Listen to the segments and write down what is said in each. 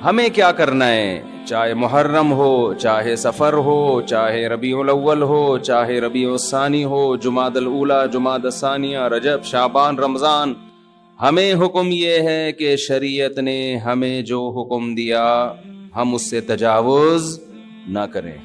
ہمیں کیا کرنا ہے، چاہے محرم ہو، چاہے سفر ہو، چاہے ربیع الاول ہو، چاہے ربیع الثانی ہو، جمادی الاولی، جمادی الثانیہ، رجب، شعبان، رمضان، ہمیں حکم یہ ہے کہ شریعت نے ہمیں جو حکم دیا ہم اس سے تجاوز نہ کریں۔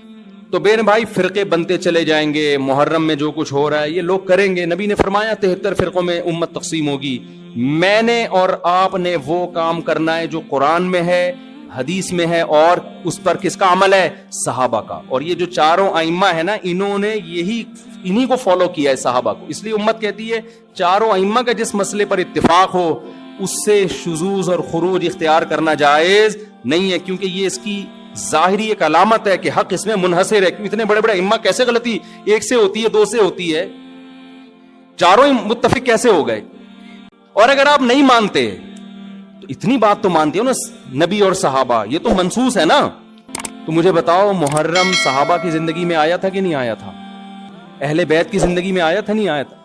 تو بہن بھائی، فرقے بنتے چلے جائیں گے، محرم میں جو کچھ ہو رہا ہے یہ لوگ کریں گے۔ نبی نے فرمایا 73 فرقوں میں امت تقسیم ہوگی۔ میں نے اور آپ نے وہ کام کرنا ہے جو قرآن میں ہے، حدیث میں ہے، اور اس پر کس کا عمل ہے؟ صحابہ کا۔ اور یہ جو چاروں ائمہ ہے نا، انہوں نے انہی کو فالو کیا ہے، صحابہ کو۔ اس لیے امت کہتی ہے چاروں ائمہ کا جس مسئلے پر اتفاق ہو اس سے شذوذ اور خروج اختیار کرنا جائز نہیں ہے، کیونکہ یہ اس کی ظاہری ایک علامت ہے کہ حق اس میں منحصر ہے۔ اتنے بڑے بڑے ائمہ کیسے غلطی ایک سے ہوتی ہے، دو سے ہوتی ہے، چاروں متفق کیسے ہو گئے؟ اور اگر آپ نہیں مانتے تو اتنی بات تو مانتے ہو نا، نبی اور صحابہ یہ تو منسوس ہے نا۔ تو مجھے بتاؤ، محرم صحابہ کی زندگی میں آیا تھا کہ نہیں آیا تھا؟ اہل بیت کی زندگی میں آیا تھا نہیں آیا تھا؟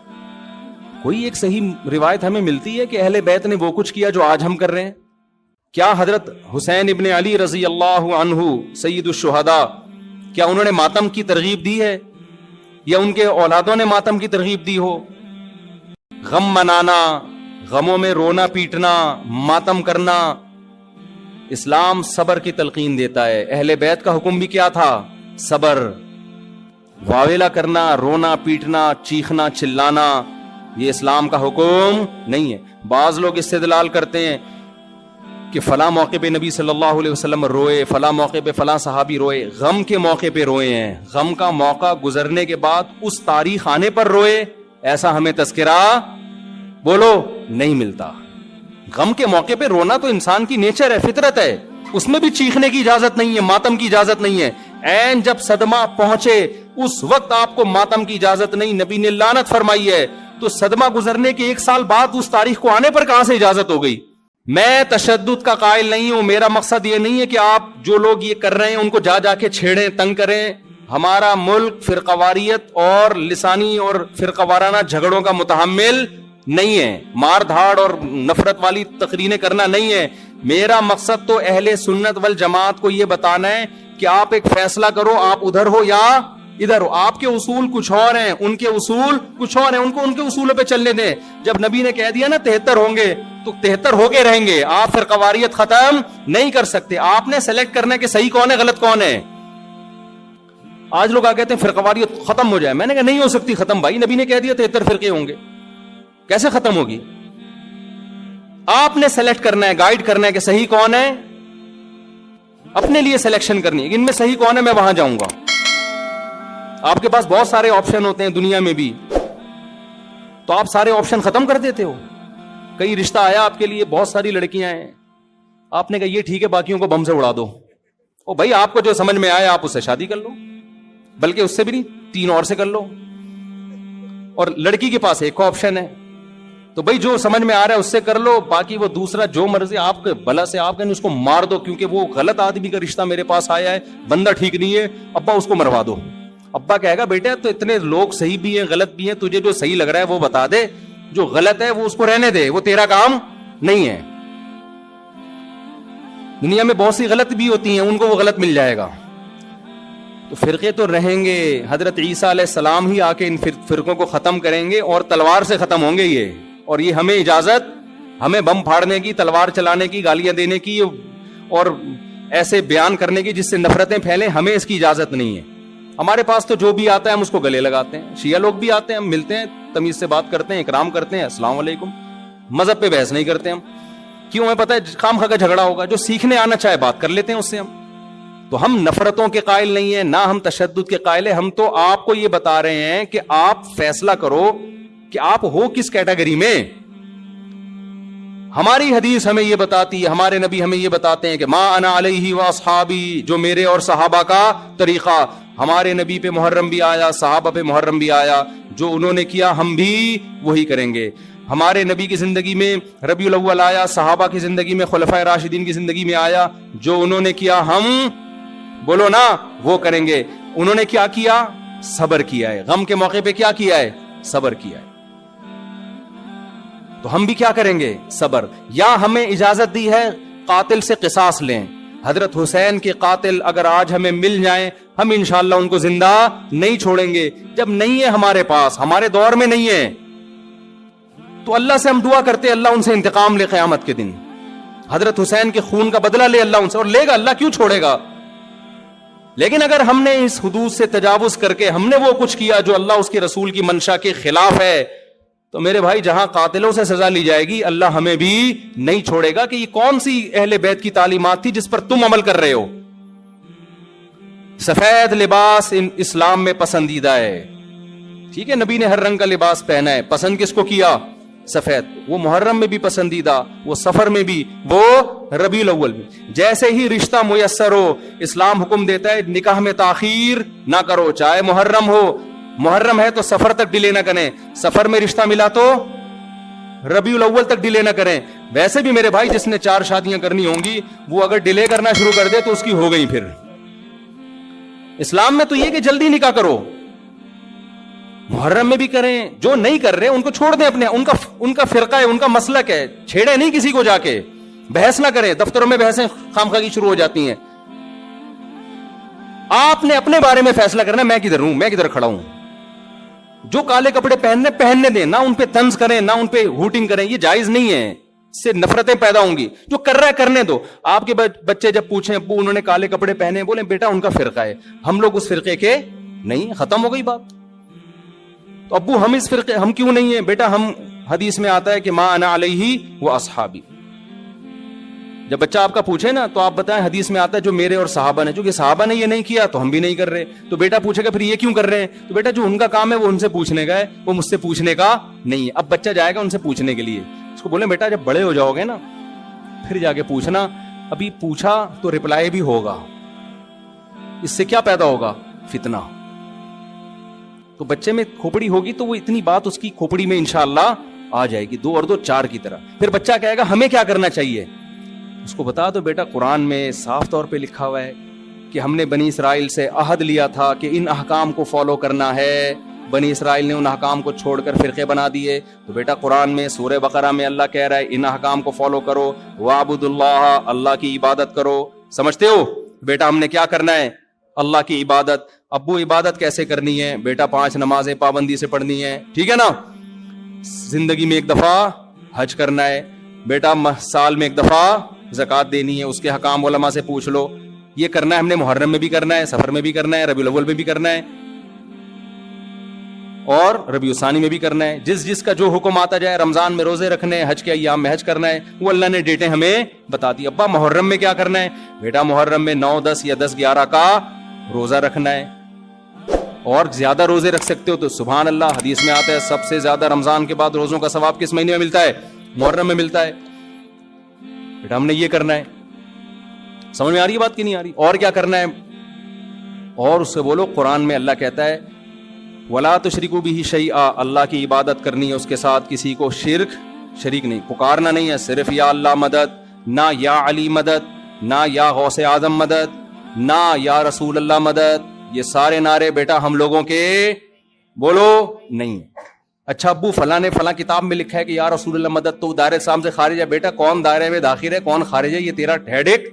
کوئی ایک صحیح روایت ہمیں ملتی ہے کہ اہل بیت نے وہ کچھ کیا جو آج ہم کر رہے ہیں؟ کیا حضرت حسین ابن علی رضی اللہ عنہ سید الشہداء، کیا انہوں نے ماتم کی ترغیب دی ہے، یا ان کے اولادوں نے ماتم کی ترغیب دی ہو؟ غم منانا، غموں میں رونا پیٹنا، ماتم کرنا، اسلام صبر کی تلقین دیتا ہے۔ اہل بیت کا حکم بھی کیا تھا؟ صبر۔ واویلا کرنا، رونا پیٹنا، چیخنا چلانا، یہ اسلام کا حکم نہیں ہے۔ بعض لوگ استدلال کرتے ہیں کہ فلاں موقع پہ نبی صلی اللہ علیہ وسلم روئے، فلاں موقع پہ فلاں صحابی روئے، غم کے موقع پہ روئے ہیں، غم کا موقع گزرنے کے بعد اس تاریخ آنے پر روئے، ایسا ہمیں تذکرہ بولو نہیں ملتا۔ غم کے موقع پہ رونا تو انسان کی نیچر ہے، فطرت ہے، اس میں بھی چیخنے کی اجازت نہیں ہے، ماتم کی اجازت نہیں ہے۔ عین جب صدمہ پہنچے اس وقت آپ کو ماتم کی اجازت نہیں، نبی نے لعنت فرمائی ہے۔ تو صدمہ گزرنے کے 1 سال بعد اس تاریخ کو آنے پر کہاں سے اجازت ہو گئی؟ میں تشدد کا قائل نہیں ہوں، میرا مقصد یہ نہیں ہے کہ آپ جو لوگ یہ کر رہے ہیں ان کو جا جا کے چھیڑیں، تنگ کریں۔ ہمارا ملک فرقواریت اور لسانی اور فرقوارانہ جھگڑوں کا متحمل نہیں ہے، مار دھاڑ اور نفرت والی تقریریں کرنا نہیں ہے۔ میرا مقصد تو اہل سنت والجماعت کو یہ بتانا ہے کہ آپ ایک فیصلہ کرو، آپ ادھر ہو یا ادھر ہو۔ آپ کے اصول کچھ اور ہیں، ان کے اصول کچھ اور ہیں، ان کو ان کے اصولوں پہ چلنے دیں۔ جب نبی نے کہہ دیا نا 73 ہوں گے تو 73 ہو کے رہیں گے، آپ فرقواریت ختم نہیں کر سکتے۔ آپ نے سلیکٹ کرنا ہے کہ صحیح کون ہے، غلط کون ہے۔ آج لوگ کہتے ہیں فرقواریت ختم ہو جائے، میں نے کہا نہیں ہو سکتی ختم، بھائی نبی نے کہہ دیا 73 فرقے ہوں گے، کیسے ختم ہوگی؟ آپ نے سلیکٹ کرنا ہے، گائیڈ کرنا ہے کہ صحیح کون ہے، اپنے لیے سلیکشن کرنی ہے کہ ان میں صحیح کون ہے، میں وہاں جاؤں گا۔ آپ کے پاس بہت سارے آپشن ہوتے ہیں دنیا میں بھی، تو آپ سارے آپشن ختم کر دیتے ہو۔ کئی رشتہ آیا آپ کے لیے، بہت ساری لڑکیاں ہیں، آپ نے کہا یہ ٹھیک ہے باقیوں کو بم سے اڑا دو۔ او بھائی، آپ کو جو سمجھ میں آئے آپ اس سے شادی کر لو، بلکہ اس سے بھی نہیں 3 اور سے کر لو۔ اور لڑکی کے پاس ایک آپشن ہے، تو بھائی جو سمجھ میں آ رہا ہے اس سے کر لو، باقی وہ دوسرا جو مرضی آپ کے بلا سے آپ کہیں اس کو مار دو، کیونکہ وہ غلط آدمی کا رشتہ میرے پاس آیا ہے، بندہ ٹھیک نہیں ہے، ابا اس کو مروا دو۔ ابا کہے گا بیٹا تو اتنے لوگ صحیح بھی ہیں غلط بھی ہیں، تجھے جو صحیح لگ رہا ہے وہ بتا دے، جو غلط ہے وہ اس کو رہنے دے، وہ تیرا کام نہیں ہے۔ دنیا میں بہت سی غلط بھی ہوتی ہیں، ان کو وہ غلط مل جائے گا۔ تو فرقے تو رہیں گے، حضرت عیسیٰ علیہ السلام ہی آ کے ان فرقوں کو ختم کریں گے، اور تلوار سے ختم ہوں گے یہ۔ اور یہ ہمیں اجازت، ہمیں بم پھاڑنے کی، تلوار چلانے کی، گالیاں دینے کی اور ایسے بیان کرنے کی جس سے نفرتیں پھیلیں، ہمیں اس کی اجازت نہیں ہے۔ ہمارے پاس تو جو بھی آتا ہے ہم اس کو گلے لگاتے ہیں، شیعہ لوگ بھی آتے ہیں، ہم ملتے ہیں، تمیز سے بات کرتے ہیں، اکرام کرتے ہیں، السلام علیکم، مذہب پہ بحث نہیں کرتے ہم، کیوں؟ ہمیں پتہ ہے خام خواہ کا جھگڑا ہوگا، جو سیکھنے آنا چاہے بات کر لیتے ہیں اس سے ہم۔ تو ہم نفرتوں کے قائل نہیں ہیں، نہ ہم تشدد کے قائل ہیں، ہم تو آپ کو یہ بتا رہے ہیں کہ آپ فیصلہ کرو کہ آپ ہو کس کیٹیگری میں۔ ہماری حدیث ہمیں یہ بتاتی ہے، ہمارے نبی ہمیں یہ بتاتے ہیں کہ ما انا علیہ واصحابی، جو میرے اور صحابہ کا طریقہ۔ ہمارے نبی پہ محرم بھی آیا، صحابہ پہ محرم بھی آیا، جو انہوں نے کیا ہم بھی وہی کریں گے۔ ہمارے نبی کی زندگی میں ربیع الاول آیا، صحابہ کی زندگی میں خلفائے راشدین کی زندگی میں آیا، جو انہوں نے کیا ہم بولو نا وہ کریں گے۔ انہوں نے کیا کیا؟ صبر کیا ہے۔ غم کے موقع پہ کیا کیا ہے؟ صبر کیا ہے۔ تو ہم بھی کیا کریں گے؟ صبر۔ یا ہمیں اجازت دی ہے قاتل سے قصاص لیں، حضرت حسین کے قاتل اگر آج ہمیں مل جائیں, ہم انشاءاللہ ان کو زندہ نہیں چھوڑیں گے. جب نہیں ہے ہمارے پاس, ہمارے دور میں نہیں ہے, تو اللہ سے ہم دعا کرتے اللہ ان سے انتقام لے قیامت کے دن. حضرت حسین کے خون کا بدلہ لے اللہ ان سے, اور لے گا, اللہ کیوں چھوڑے گا. لیکن اگر ہم نے اس حدود سے تجاوز کر کے ہم نے وہ کچھ کیا جو اللہ اس کے رسول کی منشا کے خلاف ہے, تو میرے بھائی جہاں قاتلوں سے سزا لی جائے گی, اللہ ہمیں بھی نہیں چھوڑے گا. کہ یہ کون سی اہل بیت کی تعلیمات تھی جس پر تم عمل کر رہے ہو. سفید لباس اسلام میں پسندیدہ ہے, ٹھیک ہے, نبی نے ہر رنگ کا لباس پہنا ہے, پسند کس کو کیا, سفید. وہ محرم میں بھی پسندیدہ, وہ سفر میں بھی, وہ ربیع الاول میں. جیسے ہی رشتہ میسر ہو, اسلام حکم دیتا ہے نکاح میں تاخیر نہ کرو, چاہے محرم ہو. محرم ہے تو سفر تک ڈیلے نہ کریں, سفر میں رشتہ ملا تو ربیع الاول تک ڈیلے نہ کریں. ویسے بھی میرے بھائی جس نے 4 شادیاں کرنی ہوں گی, وہ اگر ڈیلے کرنا شروع کر دے تو اس کی ہو گئی. پھر اسلام میں تو یہ کہ جلدی نکاح کرو. محرم میں بھی کریں, جو نہیں کر رہے ان کو چھوڑ دیں, اپنے ان کا فرقہ ہے, ان کا مسلک ہے, چھیڑے نہیں کسی کو, جا کے بحث نہ کریں. دفتروں میں بحثیں خامخواہ کی شروع ہو جاتی ہیں. آپ نے اپنے بارے میں فیصلہ کرنا, میں کدھر ہوں, میں کدھر کھڑا ہوں. جو کالے کپڑے پہننے دیں, نہ ان پہ طنز کریں, نہ ان پہ ہوٹنگ کریں, یہ جائز نہیں ہے, اس سے نفرتیں پیدا ہوں گی. جو کر رہا ہے کرنے دو. آپ کے بچے جب پوچھیں ابو انہوں نے کالے کپڑے پہنے, بولیں بیٹا ان کا فرقہ ہے, ہم لوگ اس فرقے کے نہیں, ختم ہو گئی بات. تو ابو ہم اس فرقے ہم کیوں نہیں ہیں, بیٹا ہم حدیث میں آتا ہے کہ ما انا علیہ و اصحابی. جب بچہ آپ کا پوچھے نا تو آپ بتائیں حدیث میں آتا ہے جو میرے اور صحابہ نے, چونکہ صحابہ نے یہ نہیں کیا تو ہم بھی نہیں کر رہے. تو بیٹا پوچھے گا پھر یہ کیوں کر رہے ہیں, تو بیٹا جو ان کا کام ہے وہ ان سے پوچھنے کا ہے, وہ مجھ سے پوچھنے کا نہیں ہے. اب بچہ جائے گا ان سے پوچھنے کے لیے, اس کو بولیں بیٹا جب بڑے ہو جاؤ گے نا پھر جا کے پوچھنا, ابھی پوچھا تو رپلائی بھی ہوگا, اس سے کیا پیدا ہوگا, فتنہ. تو بچے میں کھوپڑی ہوگی تو وہ اتنی بات اس کی کھوپڑی میں انشاءاللہ آ جائے گی, 2 اور 2 4 کی طرح. پھر بچہ کہے گا ہمیں کیا کرنا چاہیے, اس کو بتا دو بیٹا قرآن میں صاف طور پہ لکھا ہوا ہے کہ ہم نے بنی اسرائیل سے عہد لیا تھا کہ ان احکام کو فالو کرنا ہے. بنی اسرائیل نے ان احکام کو چھوڑ کر فرقے بنا دیے. تو بیٹا قرآن میں سورہ بقرہ میں اللہ کہہ رہا ہے ان احکام کو فالو کرو, وَاعْبُدُوا اللَّهَ, اللہ کی عبادت کرو. سمجھتے ہو بیٹا ہم نے کیا کرنا ہے, اللہ کی عبادت. ابو عبادت کیسے کرنی ہے, بیٹا 5 نمازیں پابندی سے پڑھنی ہے, ٹھیک ہے نا. زندگی میں 1 دفعہ حج کرنا ہے, بیٹا سال میں 1 دفعہ زکات دینی ہے, اس کے حکام علماء سے پوچھ لو. یہ کرنا ہے ہم نے, محرم میں بھی کرنا ہے, سفر میں بھی کرنا ہے, ربیع الاول میں بھی کرنا ہے, اور ربیع الثانی میں بھی کرنا ہے. جس کا جو حکم آتا جائے, رمضان میں روزے رکھنے, حج کے ایام میں حج کرنا ہے, وہ اللہ نے ڈیٹیں ہمیں بتا دی. ابا محرم میں کیا کرنا ہے, بیٹا محرم میں 9 10 یا 10 11 کا روزہ رکھنا ہے, اور زیادہ روزے رکھ سکتے ہو تو سبحان اللہ. حدیث میں آتا ہے سب سے زیادہ رمضان کے بعد روزوں کا ثواب کس مہینے میں ملتا ہے, محرم میں ملتا ہے. بیٹا ہم نے یہ کرنا ہے. سمجھ میں آ رہی ہے بات کی نہیں آ رہی, اور کیا کرنا ہے, اور اس سے بولو قرآن میں اللہ کہتا ہے وَلَا تُشْرِكُوا بِهِ شَيْئًا, اللہ کی عبادت کرنی ہے, اس کے ساتھ کسی کو شریک نہیں, پکارنا نہیں ہے صرف یا اللہ مدد, نہ یا علی مدد, نہ یا غوث اعظم مدد, نہ یا رسول اللہ مدد. یہ سارے نعرے بیٹا ہم لوگوں کے بولو نہیں. اچھا ابو فلاں نے فلاں کتاب میں لکھا ہے کہ یا رسول اللہ مدد تو دائرے اسلام سے خارج ہے. بیٹا کون دائرے میں داخل ہے کون خارج ہے, یہ تیرا ہیڈ ایک,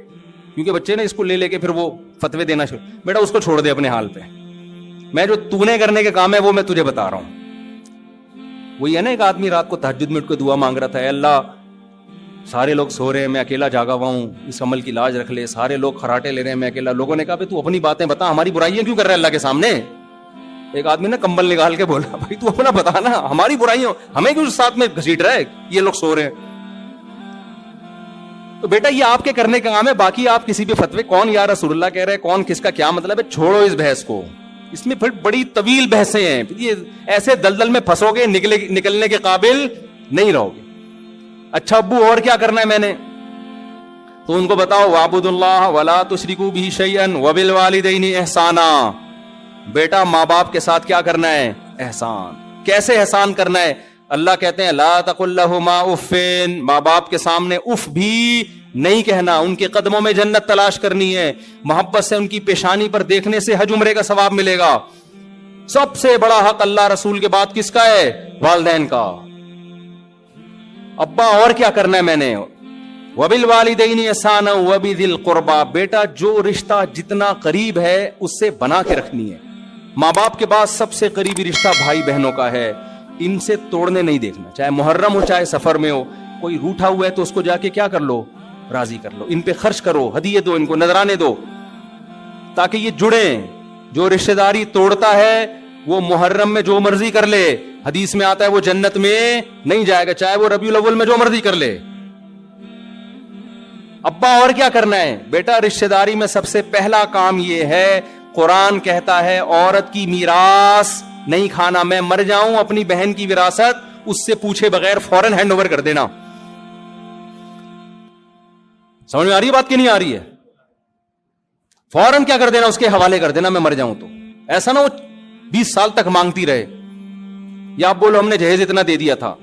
کیونکہ بچے نے اس کو لے کے پھر وہ فتوے دینا شروع. بیٹا اس کو چھوڑ دے اپنے حال پہ, میں جو تو نے کرنے کے کام ہے وہ میں تجھے بتا رہا ہوں. وہی ہے نا, ایک آدمی رات کو تہجد میں اٹھ کے دعا مانگ رہا تھا, اے اللہ سارے لوگ سو رہے ہیں, میں اکیلا جاگا ہوا ہوں, اس عمل کی لاج رکھ لے, سارے لوگ خراٹے لے رہے ہیں, میں اکیلا. لوگوں نے کہا تو اپنی باتیں بتا, ہماری برائیاں کیوں کر رہا ہے اللہ کے سامنے. ایک آدمی نے کمبل نکال کے بولا بھائی تو اپنا بتا نا, ہماری برائیاں ہمیں کیوں ساتھ میں گھسیٹ رہا ہے, یہ لوگ سو رہے ہیں. تو بیٹا یہ آپ کے کرنے کا کام ہے, باقی آپ کسی بھی فتوے کون یا رسول اللہ کہہ رہے ہیں, کون کس کا کیا مطلب ہے, چھوڑو اس بحث کو. اس میں پھر بڑی طویل بحثیں ہیں, یہ ایسے دلدل میں پھنسو گے, نکلنے کے قابل نہیں رہو گے. اچھا ابو اور کیا کرنا ہے میں نے, تو ان کو بتاؤ وَاعْبُدُوا اللَّهَ وَلَا تُشْرِكُوا بِهِ شَيْئًا وَبِالْوَالِدَيْنِ احسانا. بیٹا ماں باپ کے ساتھ کیا کرنا ہے, احسان. کیسے احسان کرنا ہے, اللہ کہتے ہیں لا تقل لهما اف, ماں باپ کے سامنے اف بھی نہیں کہنا, ان کے قدموں میں جنت تلاش کرنی ہے, محبت سے ان کی پیشانی پر دیکھنے سے حج عمرے کا ثواب ملے گا. سب سے بڑا حق اللہ رسول کے بعد کس کا ہے, والدین کا. ابا اور کیا کرنا ہے میں نے, وبالوالدین احسانا وبذی القربى، بیٹا جو رشتہ جتنا قریب ہے اس سے بنا کے رکھنی ہے. ماں باپ کے بعد سب سے قریبی رشتہ بھائی بہنوں کا ہے، ان سے توڑنے نہیں دیکھنا، چاہے محرم ہو چاہے سفر میں ہو. کوئی روٹھا ہوا ہے تو اس کو جا کے کیا کر لو، راضی کر لو، ان پہ خرچ کرو، ہدیے دو، ان کو نذرانے دو، تاکہ یہ جڑیں. جو رشتہ داری توڑتا ہے وہ محرم میں جو مرضی کر لے، حدیث میں آتا ہے وہ جنت میں نہیں جائے گا، چاہے وہ ربیع الاول میں جو مرضی کر لے. ابا اور کیا کرنا ہے بیٹا؟ رشتہ داری میں سب سے پہلا کام یہ ہے، قرآن کہتا ہے عورت کی میراث نہیں کھانا. میں مر جاؤں اپنی بہن کی وراثت اس سے پوچھے بغیر فوراً ہینڈ اوور کر دینا. سمجھ میں آ رہی ہے بات کہ نہیں آ رہی ہے؟ فوراً کیا کر دینا، اس کے حوالے کر دینا میں مر جاؤں تو. ایسا نہ وہ 20 سال تک مانگتی رہے، یا آپ بولو ہم نے جہیز اتنا دے دیا تھا.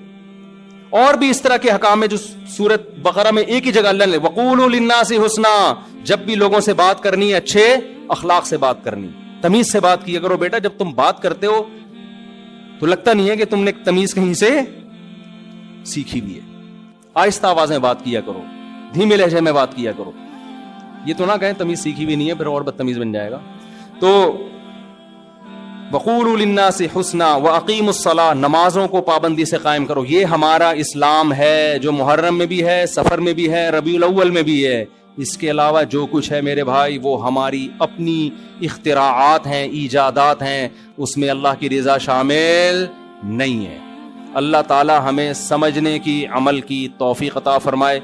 اور بھی اس طرح کے حکام ہے جو سورۃ بقرہ میں ایک ہی جگہ اللہ نے وَقُولُوا لِلنَّاسِ حُسْنًا، جب بھی لوگوں سے بات کرنی ہے اچھے اخلاق سے بات کرنی، تمیز سے بات کیا کرو. بیٹا جب تم بات کرتے ہو تو لگتا نہیں ہے کہ تم نے تمیز کہیں سے سیکھی بھی ہے. آہستہ آواز میں بات کیا کرو، دھیمے لہجے میں بات کیا کرو. یہ تو نہ کہیں تمیز سیکھی بھی نہیں ہے پھر اور بدتمیز بن جائے گا. تو وَقُولُوا لِلنَّاسِ حُسْنًا وَأَقِیمُوا الصَّلَاةَ، نمازوں کو پابندی سے قائم کرو. یہ ہمارا اسلام ہے جو محرم میں بھی ہے، سفر میں بھی ہے، ربیع الاول میں بھی ہے. اس کے علاوہ جو کچھ ہے میرے بھائی وہ ہماری اپنی اختراعات ہیں، ایجادات ہیں، اس میں اللہ کی رضا شامل نہیں ہے. اللہ تعالی ہمیں سمجھنے کی، عمل کی توفیق عطا فرمائے.